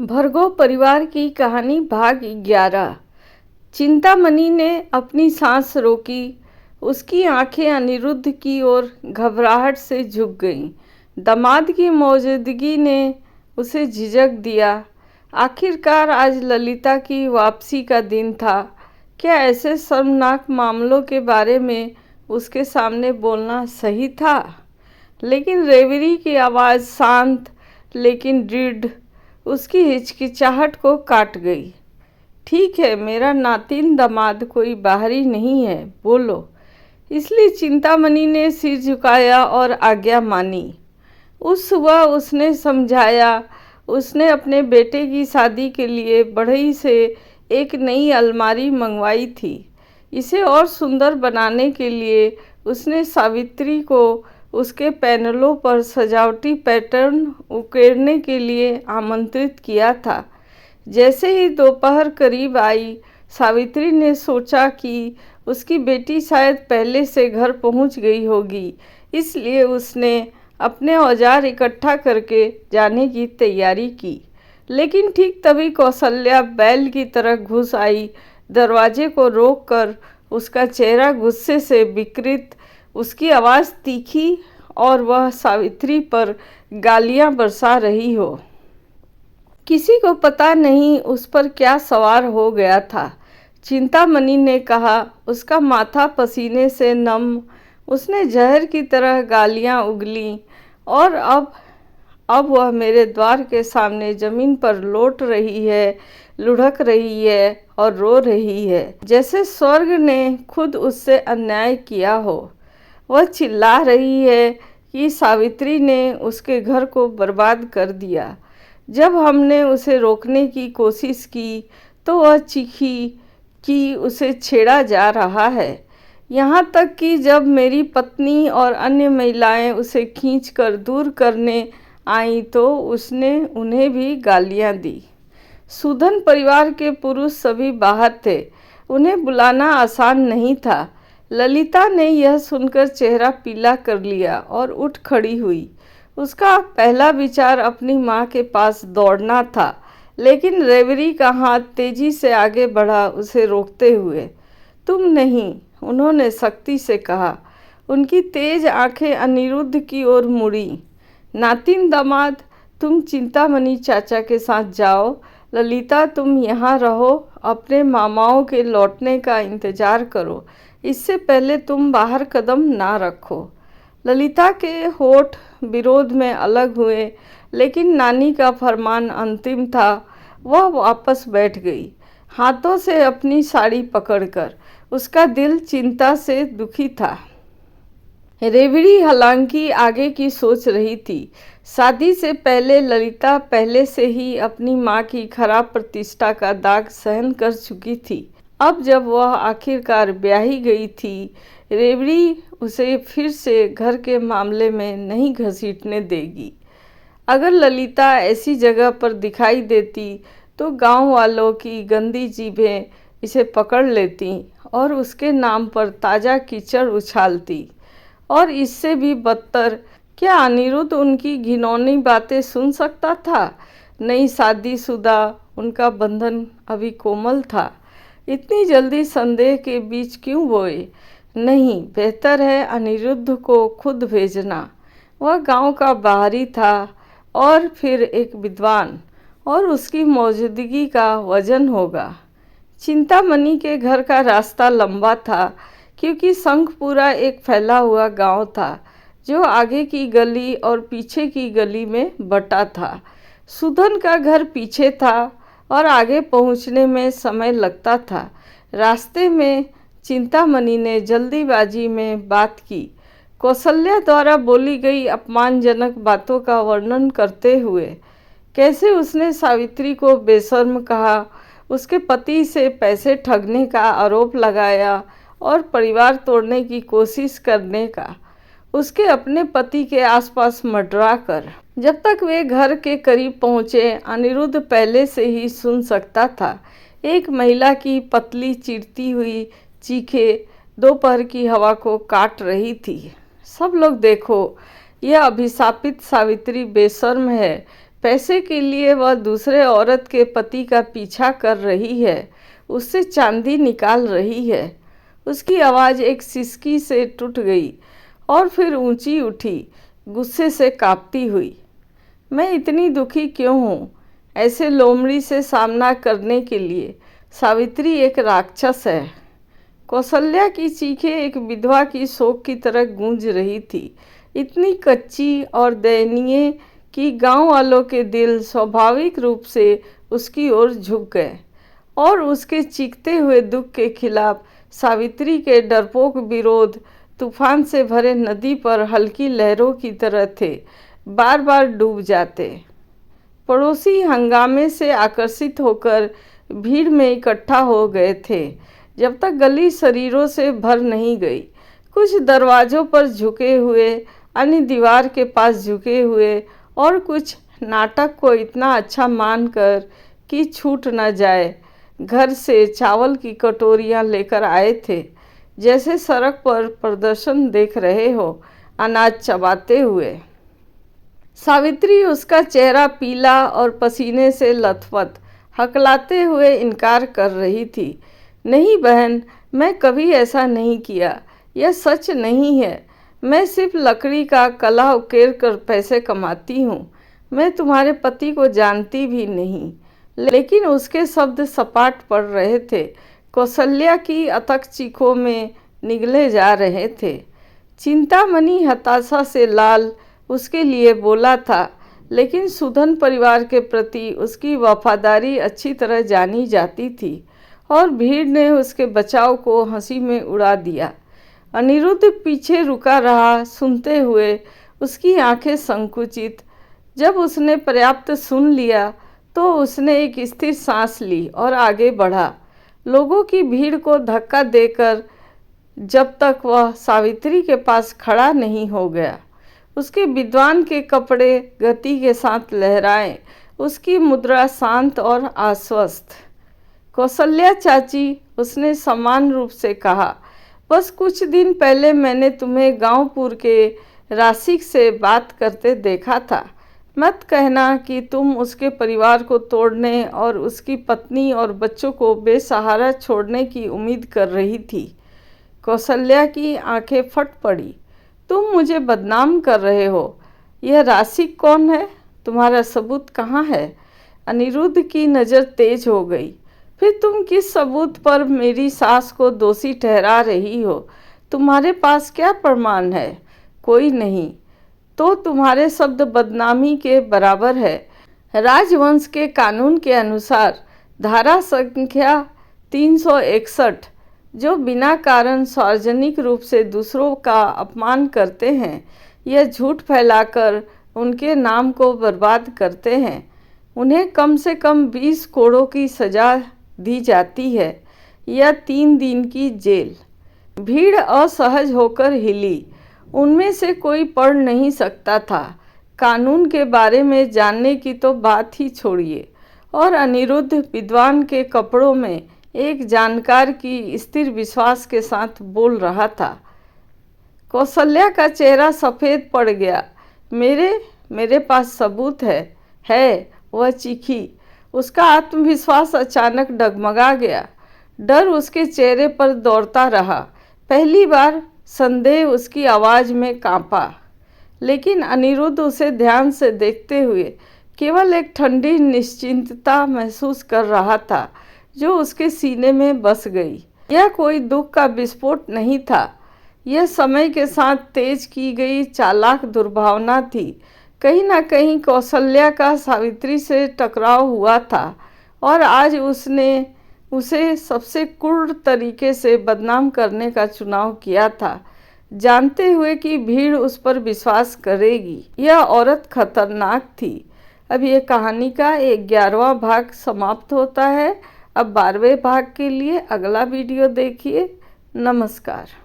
भर्गो परिवार की कहानी भाग 11। चिंतामणि ने अपनी सांस रोकी। उसकी आंखें अनिरुद्ध की ओर घबराहट से झुक गईं। दामाद की मौजूदगी ने उसे झिझक दिया। आखिरकार आज ललिता की वापसी का दिन था। क्या ऐसे शर्मनाक मामलों के बारे में उसके सामने बोलना सही था? लेकिन रेवरी की आवाज़ शांत लेकिन दृढ़ उसकी हिचकिचाहट को काट गई। ठीक है, मेरा नातिन दामाद कोई बाहरी नहीं है, बोलो। इसलिए चिंतामणि ने सिर झुकाया और आज्ञा मानी। उस सुबह उसने समझाया। उसने अपने बेटे की शादी के लिए बढ़ई से एक नई अलमारी मंगवाई थी। इसे और सुंदर बनाने के लिए उसने सावित्री को उसके पैनलों पर सजावटी पैटर्न उकेरने के लिए आमंत्रित किया था। जैसे ही दोपहर करीब आई, सावित्री ने सोचा कि उसकी बेटी शायद पहले से घर पहुंच गई होगी, इसलिए उसने अपने औजार इकट्ठा करके जाने की तैयारी की। लेकिन ठीक तभी कौसल्या बैल की तरह घुस आई। दरवाजे को रोककर उसका चेहरा गुस्से से विकृत, उसकी आवाज़ तीखी और वह सावित्री पर गालियां बरसा रही हो। किसी को पता नहीं उस पर क्या सवार हो गया था। चिंतामणि ने कहा। उसका माथा पसीने से नम, उसने जहर की तरह गालियां उगली और अब वह मेरे द्वार के सामने जमीन पर लौट रही है, लुढ़क रही है और रो रही है, जैसे स्वर्ग ने खुद उससे अन्याय किया हो। वह चिल्ला रही है कि सावित्री ने उसके घर को बर्बाद कर दिया। जब हमने उसे रोकने की कोशिश की तो वह चीखी कि उसे छेड़ा जा रहा है। यहाँ तक कि जब मेरी पत्नी और अन्य महिलाएं उसे खींचकर दूर करने आईं तो उसने उन्हें भी गालियाँ दी। सुधन परिवार के पुरुष सभी बाहर थे। उन्हें बुलाना आसान नहीं था। ललिता ने यह सुनकर चेहरा पीला कर लिया और उठ खड़ी हुई। उसका पहला विचार अपनी माँ के पास दौड़ना था, लेकिन रेवरी का हाथ तेजी से आगे बढ़ा उसे रोकते हुए। तुम नहीं, उन्होंने सख्ती से कहा। उनकी तेज आंखें अनिरुद्ध की ओर मुड़ी। नातिन दामाद, तुम चिंतामणि चाचा के साथ जाओ। ललिता, तुम यहाँ रहो, अपने मामाओं के लौटने का इंतजार करो। इससे पहले तुम बाहर कदम ना रखो। ललिता के होठ विरोध में अलग हुए, लेकिन नानी का फरमान अंतिम था। वह वापस बैठ गई, हाथों से अपनी साड़ी पकड़कर। उसका दिल चिंता से दुखी था। रेवड़ी हालांकि आगे की सोच रही थी। शादी से पहले ललिता पहले से ही अपनी माँ की खराब प्रतिष्ठा का दाग सहन कर चुकी थी। अब जब वह आखिरकार ब्याही गई थी, रेवड़ी उसे फिर से घर के मामले में नहीं घसीटने देगी। अगर ललिता ऐसी जगह पर दिखाई देती तो गांव वालों की गंदी जीभें इसे पकड़ लेती और उसके नाम पर ताज़ा कीचड़ उछालती। और इससे भी बदतर, क्या अनिरुद्ध उनकी घिनौनी बातें सुन सकता था? नई शादीशुदा, उनका बंधन अभी कोमल था। इतनी जल्दी संदेह के बीज क्यों बोए? नहीं, बेहतर है अनिरुद्ध को खुद भेजना। वह गांव का बाहरी था और फिर एक विद्वान, और उसकी मौजूदगी का वजन होगा। चिंतामणि के घर का रास्ता लंबा था, क्योंकि शंखपुरा एक फैला हुआ गांव था जो आगे की गली और पीछे की गली में बटा था। सुधन का घर पीछे था और आगे पहुंचने में समय लगता था। रास्ते में चिंतामणि ने जल्दीबाजी में बात की, कौसल्या द्वारा बोली गई अपमानजनक बातों का वर्णन करते हुए। कैसे उसने सावित्री को बेशर्म कहा, उसके पति से पैसे ठगने का आरोप लगाया और परिवार तोड़ने की कोशिश करने का, उसके अपने पति के आसपास मंडरा कर। जब तक वे घर के करीब पहुँचे, अनिरुद्ध पहले से ही सुन सकता था। एक महिला की पतली चिरती हुई चीखें दोपहर की हवा को काट रही थी। सब लोग देखो, यह अभिशापित सावित्री बेशर्म है। पैसे के लिए वह दूसरे औरत के पति का पीछा कर रही है, उससे चांदी निकाल रही है। उसकी आवाज़ एक सिसकी से टूट गई और फिर ऊंची उठी, गुस्से से कांपती हुई। मैं इतनी दुखी क्यों हूँ? ऐसे लोमड़ी से सामना करने के लिए सावित्री एक राक्षस है। कौशल्या की चीखें एक विधवा की शोक की तरह गूंज रही थी, इतनी कच्ची और दयनीय कि गांव वालों के दिल स्वाभाविक रूप से उसकी ओर झुक गए और उसके चीखते हुए दुख के खिलाफ सावित्री के डरपोक विरोध तूफान से भरे नदी पर हल्की लहरों की तरह थे, बार बार डूब जाते। पड़ोसी हंगामे से आकर्षित होकर भीड़ में इकट्ठा हो गए थे, जब तक गली शरीरों से भर नहीं गई। कुछ दरवाज़ों पर झुके हुए, अन्य दीवार के पास झुके हुए और कुछ नाटक को इतना अच्छा मानकर कि छूट न जाए घर से चावल की कटोरियां लेकर आए थे, जैसे सड़क पर प्रदर्शन देख रहे हो, अनाज चबाते हुए। सावित्री उसका चेहरा पीला और पसीने से लथपथ हकलाते हुए इनकार कर रही थी। नहीं बहन, मैं कभी ऐसा नहीं किया, यह सच नहीं है। मैं सिर्फ लकड़ी का कला उकेर कर पैसे कमाती हूँ। मैं तुम्हारे पति को जानती भी नहीं। लेकिन उसके शब्द सपाट पड़ रहे थे, कौशल्या की अथक चीखों में निगले जा रहे थे। चिंतामणि हताशा से लाल उसके लिए बोला था, लेकिन सुधन परिवार के प्रति उसकी वफादारी अच्छी तरह जानी जाती थी और भीड़ ने उसके बचाव को हंसी में उड़ा दिया। अनिरुद्ध पीछे रुका रहा, सुनते हुए, उसकी आंखें संकुचित। जब उसने पर्याप्त सुन लिया तो उसने एक स्थिर सांस ली और आगे बढ़ा, लोगों की भीड़ को धक्का देकर, जब तक वह सावित्री के पास खड़ा नहीं हो गया। उसके विद्वान के कपड़े गति के साथ लहराए, उसकी मुद्रा शांत और आश्वस्त। कौशल्या चाची, उसने समान रूप से कहा, बस कुछ दिन पहले मैंने तुम्हें गांवपुर के राशिक से बात करते देखा था। मत कहना कि तुम उसके परिवार को तोड़ने और उसकी पत्नी और बच्चों को बेसहारा छोड़ने की उम्मीद कर रही थी। कौशल्या की आंखें फट पड़ी। तुम मुझे बदनाम कर रहे हो। यह राशिक कौन है? तुम्हारा सबूत कहाँ है? अनिरुद्ध की नज़र तेज हो गई। फिर तुम किस सबूत पर मेरी सास को दोषी ठहरा रही हो? तुम्हारे पास क्या प्रमाण है? कोई नहीं। तो तुम्हारे शब्द बदनामी के बराबर है। राजवंश के कानून के अनुसार धारा संख्या 361, जो बिना कारण सार्वजनिक रूप से दूसरों का अपमान करते हैं या झूठ फैलाकर उनके नाम को बर्बाद करते हैं, उन्हें कम से कम 20 कोड़ों की सज़ा दी जाती है या 3 दिन की जेल। भीड़ असहज होकर हिली। उनमें से कोई पढ़ नहीं सकता था। कानून के बारे में जानने की तो बात ही छोड़िए। और अनिरुद्ध विद्वान के कपड़ों में एक जानकार की स्थिर विश्वास के साथ बोल रहा था। कौशल्या का चेहरा सफ़ेद पड़ गया। मेरे पास सबूत है, वह चीखी। उसका आत्मविश्वास अचानक डगमगा गया। डर उसके चेहरे पर दौड़ता रहा। पहली बार संदेह उसकी आवाज़ में कांपा। लेकिन अनिरुद्ध उसे ध्यान से देखते हुए केवल एक ठंडी निश्चिंतता महसूस कर रहा था, जो उसके सीने में बस गई। यह कोई दुख का विस्फोट नहीं था, यह समय के साथ तेज की गई चालाक दुर्भावना थी। कहीं ना कहीं कौशल्या का सावित्री से टकराव हुआ था और आज उसने उसे सबसे क्रूर तरीके से बदनाम करने का चुनाव किया था, जानते हुए कि भीड़ उस पर विश्वास करेगी। यह औरत खतरनाक थी। अब यह कहानी का 11वां भाग समाप्त होता है। अब 12वें भाग के लिए अगला वीडियो देखिए। नमस्कार।